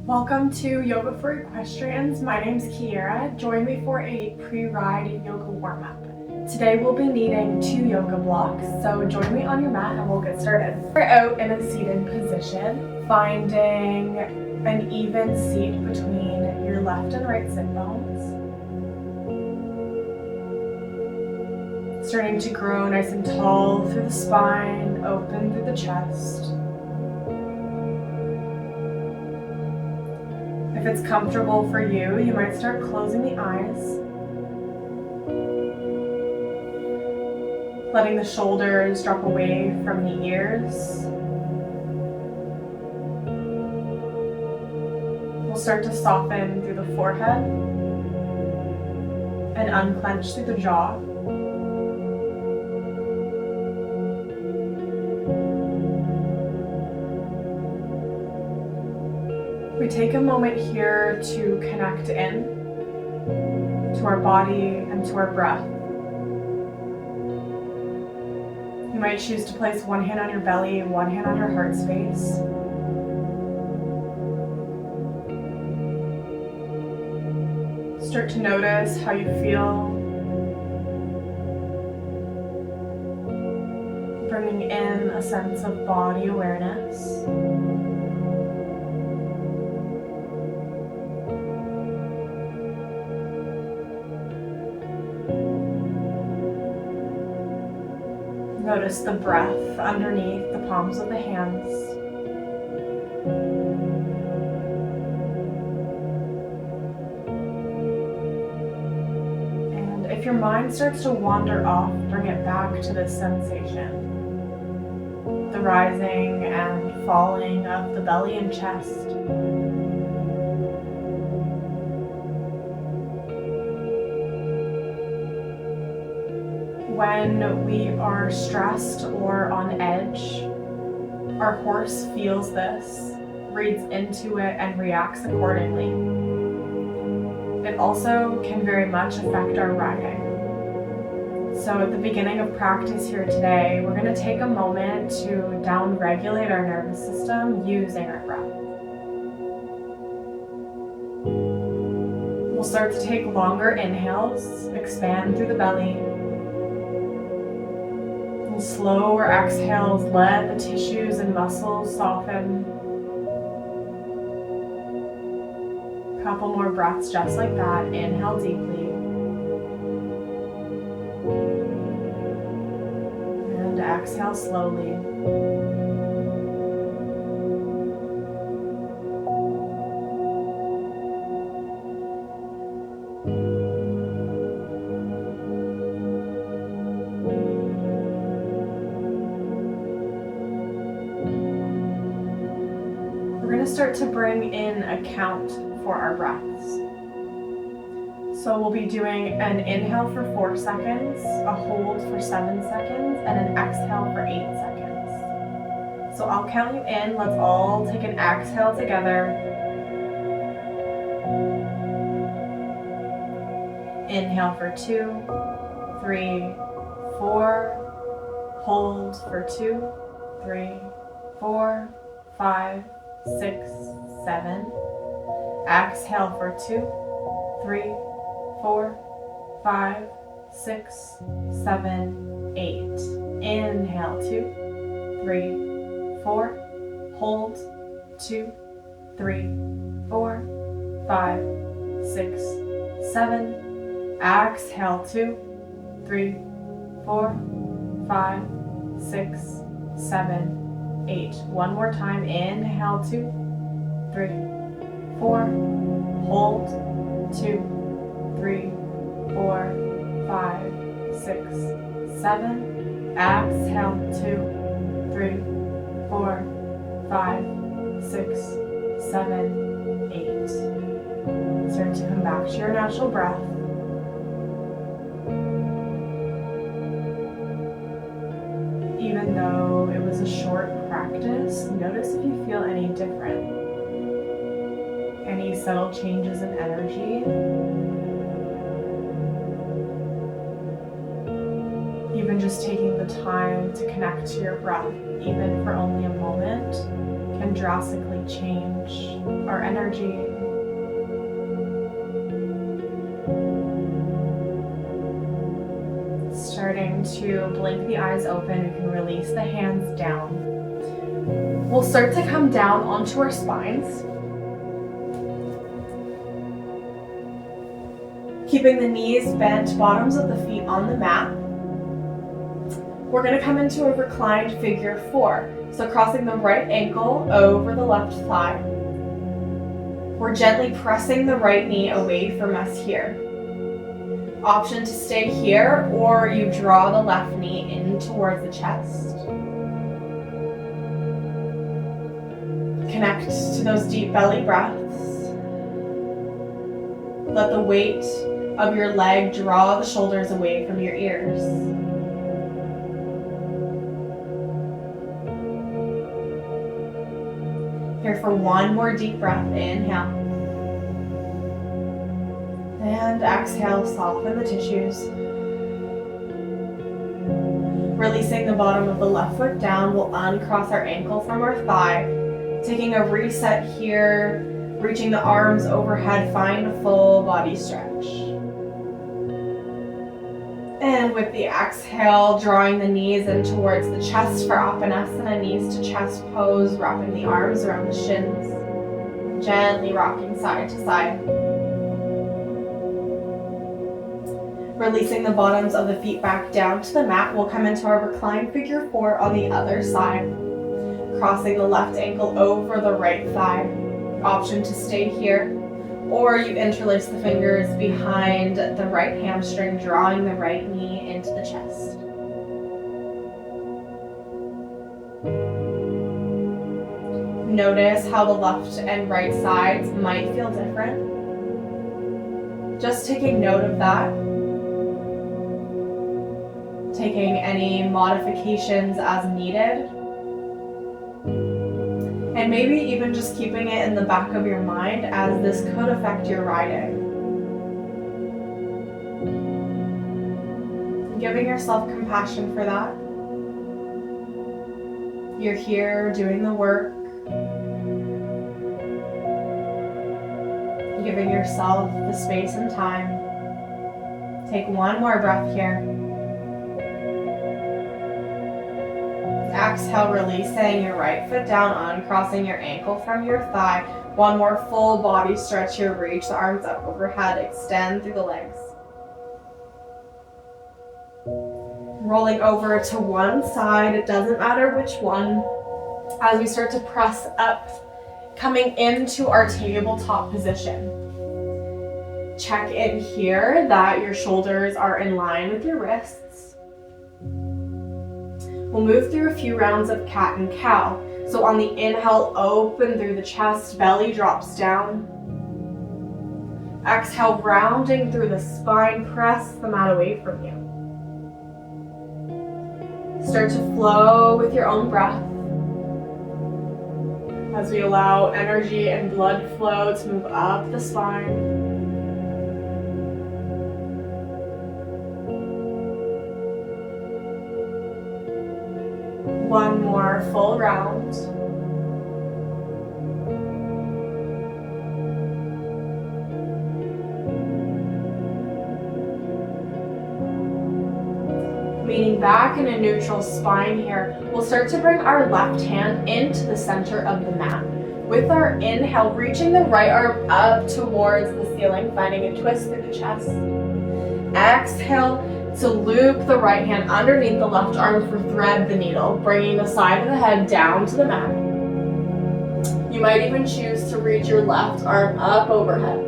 Welcome to Yoga for Equestrians. My name's Kearah. Join me for a pre-ride yoga warm-up. Today we'll be needing 2 yoga blocks, so join me on your mat and we'll get started. We're out in a seated position, finding an even seat between your left and right sit bones. Starting to grow nice and tall through the spine, open through the chest. If it's comfortable for you, you might start closing the eyes, letting the shoulders drop away from the ears. We'll start to soften through the forehead and unclench through the jaw. We take a moment here to connect in to our body and to our breath. You might choose to place one hand on your belly and one hand on your heart space. Start to notice how you feel, bringing in a sense of body awareness. Notice the breath underneath the palms of the hands. And if your mind starts to wander off, bring it back to this sensation. The rising and falling of the belly and chest. When we are stressed or on edge, our horse feels this, reads into it, and reacts accordingly. It also can very much affect our riding. So at the beginning of practice here today, we're going to take a moment to down-regulate our nervous system using our breath. We'll start to take longer inhales, expand through the belly. Slower exhales, let the tissues and muscles soften. Couple more breaths just like that. Inhale deeply. And exhale slowly. We're going to start to bring in a count for our breaths. So we'll be doing an inhale for 4 seconds, a hold for 7 seconds, and an exhale for 8 seconds. So I'll count you in. Let's all take an exhale together. Inhale for 2, 3, 4. Hold for 2, 3, 4, 5, 6, 7. Exhale for 2, 3, 4, 5, 6, 7, 8. Inhale 2, 3, 4. Hold 2, 3, 4, 5, 6, 7. Exhale 2, 3, 4, 5, 6, 7, 8. One more time. Inhale 2, 3, 4. Hold 2, 3, 4, 5, 6, 7. Exhale 2, 3, 4, 5, 6, 7, 8. Start to come back to your natural breath. Even though it was a short practice, notice if you feel any different. Any subtle changes in energy. Even just taking the time to connect to your breath, even for only a moment, can drastically change our energy. Starting to blink the eyes open, you can release the hands down. We'll start to come down onto our spines, keeping the knees bent, bottoms of the feet on the mat. We're going to come into a reclined figure 4. So crossing the right ankle over the left thigh. We're gently pressing the right knee away from us here. Option to stay here, or you draw the left knee in towards the chest. Connect to those deep belly breaths. Let the weight of your leg draw the shoulders away from your ears. Here for one more deep breath. Inhale. And exhale, soften the tissues. Releasing the bottom of the left foot down, we'll uncross our ankle from our thigh. Taking a reset here, reaching the arms overhead, find a full body stretch. And with the exhale, drawing the knees in towards the chest for Apanasana, knees to chest pose, wrapping the arms around the shins, gently rocking side to side. Releasing the bottoms of the feet back down to the mat, we'll come into our reclined figure 4 on the other side. Crossing the left ankle over the right thigh. Option to stay here, or you interlace the fingers behind the right hamstring, drawing the right knee into the chest. Notice how the left and right sides might feel different. Just taking note of that. Taking any modifications as needed. And maybe even just keeping it in the back of your mind, as this could affect your riding. Giving yourself compassion for that. You're here doing the work. Giving yourself the space and time. Take one more breath here. Exhale, releasing your right foot down, uncrossing your ankle from your thigh. One more full body stretch here. Reach the arms up overhead, extend through the legs. Rolling over to one side, it doesn't matter which one. As we start to press up, coming into our tabletop position. Check in here that your shoulders are in line with your wrists. We'll move through a few rounds of cat and cow. So on the inhale, open through the chest, belly drops down. Exhale, rounding through the spine, press the mat away from you. Start to flow with your own breath as we allow energy and blood flow to move up the spine. One more full round. Leaning back in a neutral spine here, we'll start to bring our left hand into the center of the mat. With our inhale, reaching the right arm up towards the ceiling, finding a twist through the chest. Exhale to loop the right hand underneath the left arm for thread the needle, bringing the side of the head down to the mat. You might even choose to reach your left arm up overhead.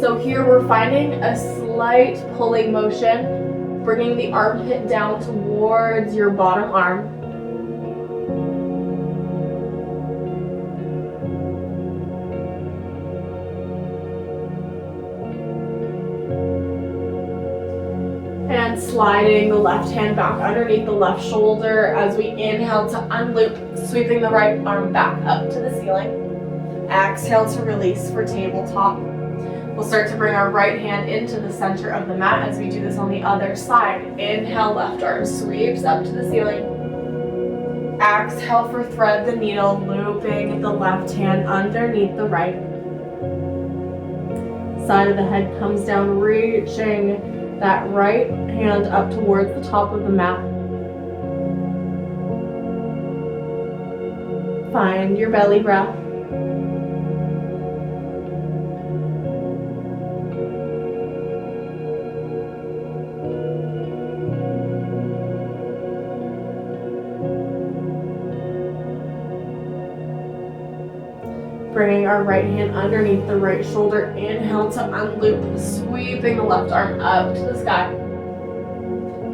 So here we're finding a slight pulling motion, bringing the armpit down towards your bottom arm. And sliding the left hand back underneath the left shoulder as we inhale to unloop, sweeping the right arm back up to the ceiling. Exhale to release for tabletop. We'll start to bring our right hand into the center of the mat as we do this on the other side. Inhale, left arm sweeps up to the ceiling. Exhale for thread the needle, looping the left hand underneath the right. Side of the head comes down, reaching that right hand up towards the top of the mat. Find your belly breath. Bringing our right hand underneath the right shoulder. Inhale to unloop, sweeping the left arm up to the sky.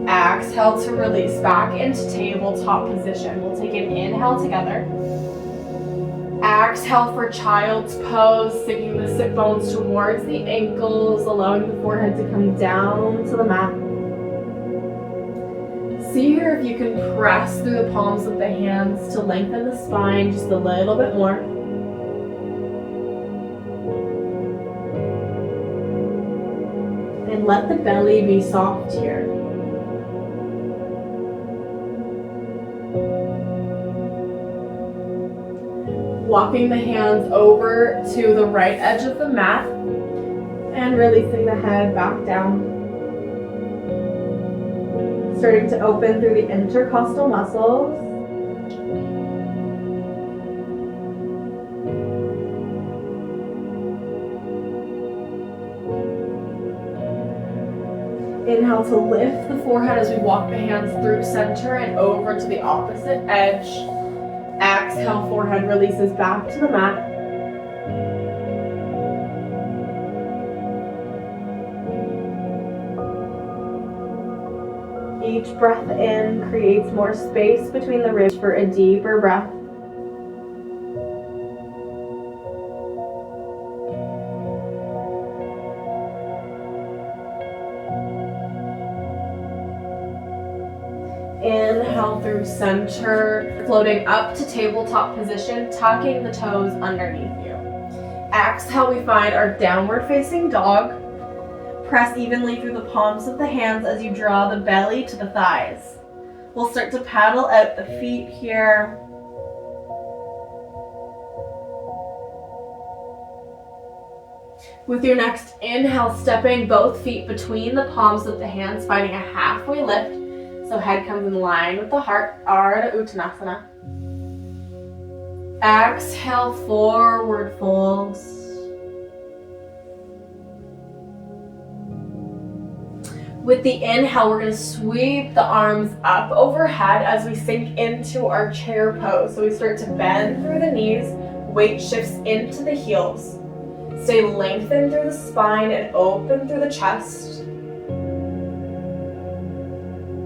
Exhale to release back into tabletop position. We'll take an inhale together. Exhale for child's pose, sinking the sit bones towards the ankles, allowing the forehead to come down to the mat. See here if you can press through the palms of the hands to lengthen the spine just a little bit more. And let the belly be soft here. Walking the hands over to the right edge of the mat and releasing the head back down. Starting to open through the intercostal muscles. Inhale to lift the forehead as we walk the hands through center and over to the opposite edge. Exhale, forehead releases back to the mat. Each breath in creates more space between the ribs for a deeper breath. Inhale through center, floating up to tabletop position, tucking the toes underneath you. Exhale, we find our downward facing dog. Press evenly through the palms of the hands as you draw the belly to the thighs. We'll start to paddle out the feet here. With your next inhale, stepping both feet between the palms of the hands, finding a halfway lift. So head comes in line with the heart, Ardha Uttanasana. Exhale, forward folds. With the inhale, we're going to sweep the arms up overhead as we sink into our chair pose. So we start to bend through the knees, weight shifts into the heels. Stay lengthened through the spine and open through the chest.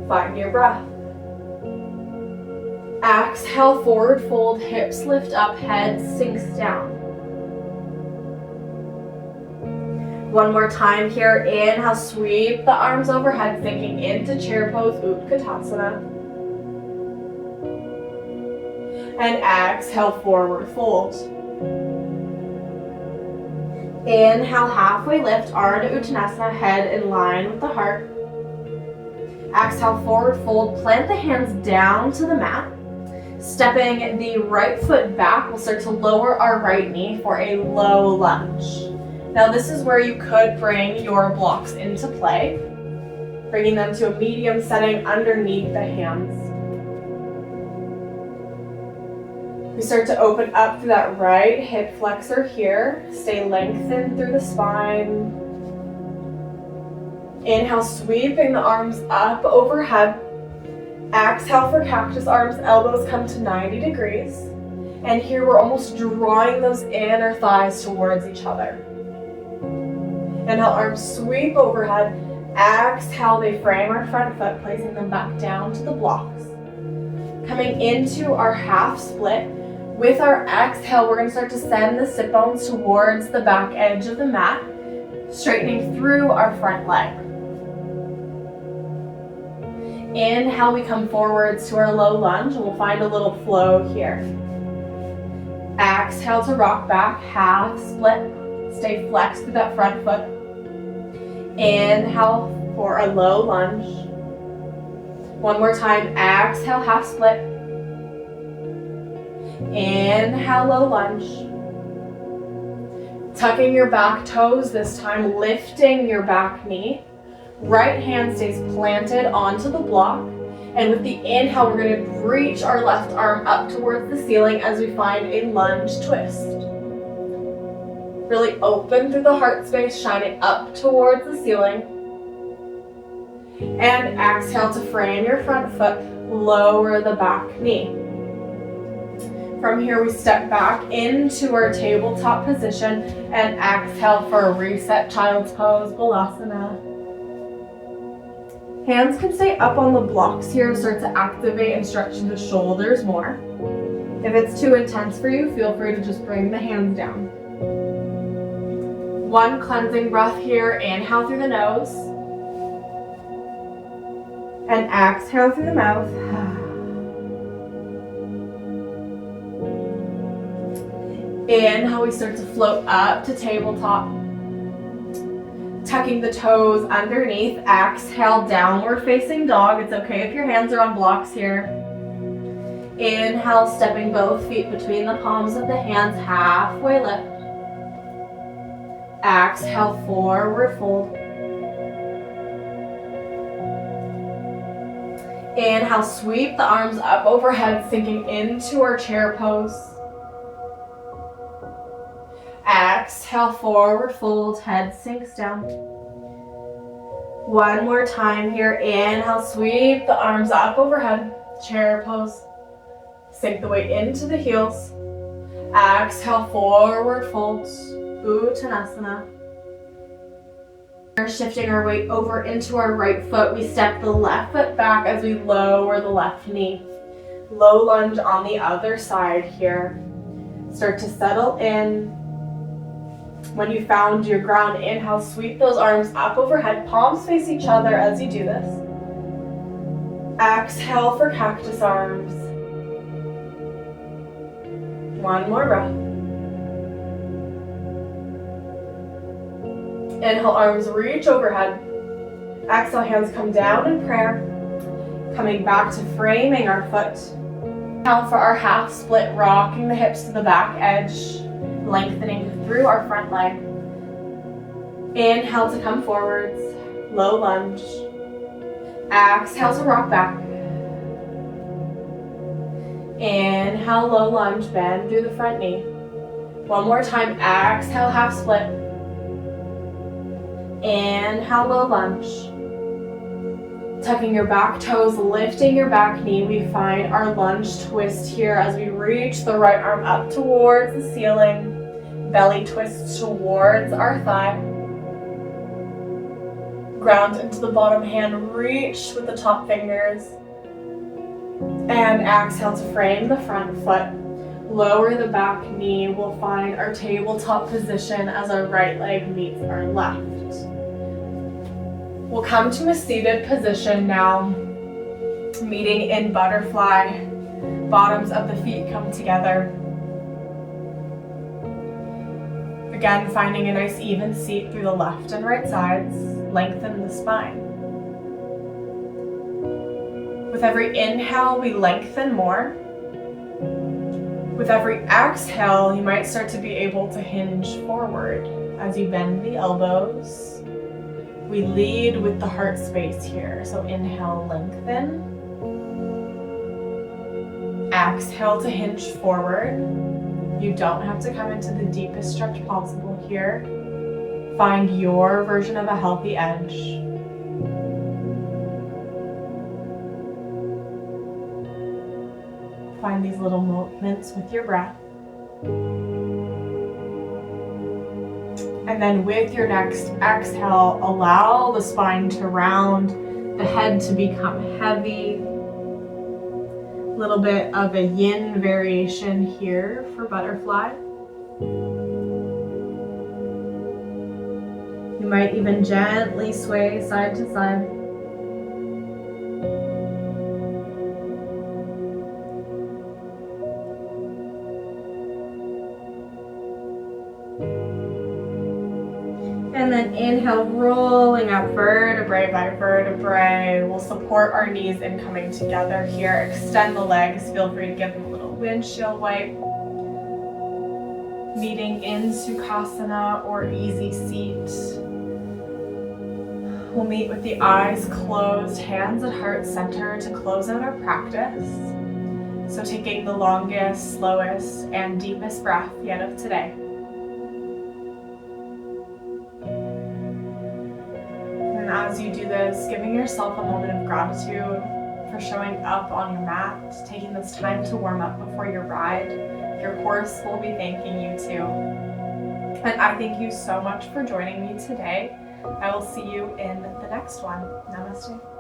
Find your breath. Exhale, forward fold, hips lift up, head sinks down. One more time here. Inhale, sweep the arms overhead, sinking into chair pose, Utkatasana. And exhale, forward fold. Inhale, halfway lift, Ardha Uttanasana, head in line with the heart. Exhale, forward fold, plant the hands down to the mat. Stepping the right foot back, we'll start to lower our right knee for a low lunge. Now this is where you could bring your blocks into play, bringing them to a medium setting underneath the hands. We start to open up through that right hip flexor here. Stay lengthened through the spine. Inhale, sweeping the arms up overhead. Exhale for cactus arms, elbows come to 90 degrees. And here we're almost drawing those inner thighs towards each other. Inhale, arms sweep overhead. Exhale, they frame our front foot, placing them back down to the blocks. Coming into our half split. With our exhale, we're going to start to send the sit bones towards the back edge of the mat, straightening through our front leg. Inhale, we come forwards to our low lunge, and we'll find a little flow here. Exhale to rock back, half split. Stay flexed through that front foot. Inhale for a low lunge. One more time, exhale, half split. Inhale, low lunge. Tucking your back toes, this time lifting your back knee. Right hand stays planted onto the block. And with the inhale, we're going to reach our left arm up towards the ceiling as we find a lunge twist. Really open through the heart space, shine it up towards the ceiling. And exhale to frame your front foot, lower the back knee. From here, we step back into our tabletop position and exhale for a reset child's pose, Balasana. Hands can stay up on the blocks here, start to activate and stretch the shoulders more. If it's too intense for you, feel free to just bring the hands down. One cleansing breath here, inhale through the nose. And exhale through the mouth. Inhale, we start to float up to tabletop. Tucking the toes underneath. Exhale, downward facing dog. It's okay if your hands are on blocks here. Inhale, stepping both feet between the palms of the hands, halfway lift. Exhale, forward fold. Inhale, sweep the arms up overhead, sinking into our chair pose. Exhale, forward fold, head sinks down. One more time here. Inhale, sweep the arms up overhead, chair pose. Sink the weight into the heels. Exhale, forward fold, Uttanasana. We're shifting our weight over into our right foot. We step the left foot back as we lower the left knee. Low lunge on the other side here. Start to settle in. When you found your ground, inhale, sweep those arms up overhead, palms face each other as you do this. Exhale for cactus arms. One more breath. Inhale, arms reach overhead. Exhale, hands come down in prayer. Coming back to framing our foot. Now for our half split, rocking the hips to the back edge, lengthening through our front leg. Inhale to come forwards, low lunge. Exhale to rock back. Inhale, low lunge, bend through the front knee. One more time, exhale, half split. Inhale, low lunge. Tucking your back toes, lifting your back knee, we find our lunge twist here as we reach the right arm up towards the ceiling. Belly twist towards our thigh. Ground into the bottom hand, reach with the top fingers. And exhale to frame the front foot. Lower the back knee, we'll find our tabletop position as our right leg meets our left. We'll come to a seated position now, meeting in butterfly. Bottoms of the feet come together. Again, finding a nice even seat through the left and right sides. Lengthen the spine. With every inhale, we lengthen more. With every exhale, you might start to be able to hinge forward as you bend the elbows. We lead with the heart space here. So inhale, lengthen. Exhale to hinge forward. You don't have to come into the deepest stretch possible here. Find your version of a healthy edge. Find these little moments with your breath. And then with your next exhale, allow the spine to round, the head to become heavy. A little bit of a yin variation here for butterfly. You might even gently sway side to side. And then inhale, rolling up vertebrae by vertebrae. We'll support our knees in coming together here. Extend the legs. Feel free to give them a little windshield wipe. Meeting in Sukhasana or easy seat. We'll meet with the eyes closed, hands at heart center to close out our practice. So taking the longest, slowest, and deepest breath yet of today. And as you do this, giving yourself a moment of gratitude for showing up on your mat, taking this time to warm up before your ride. Your horse will be thanking you too. And I thank you so much for joining me today. I will see you in the next one. Namaste.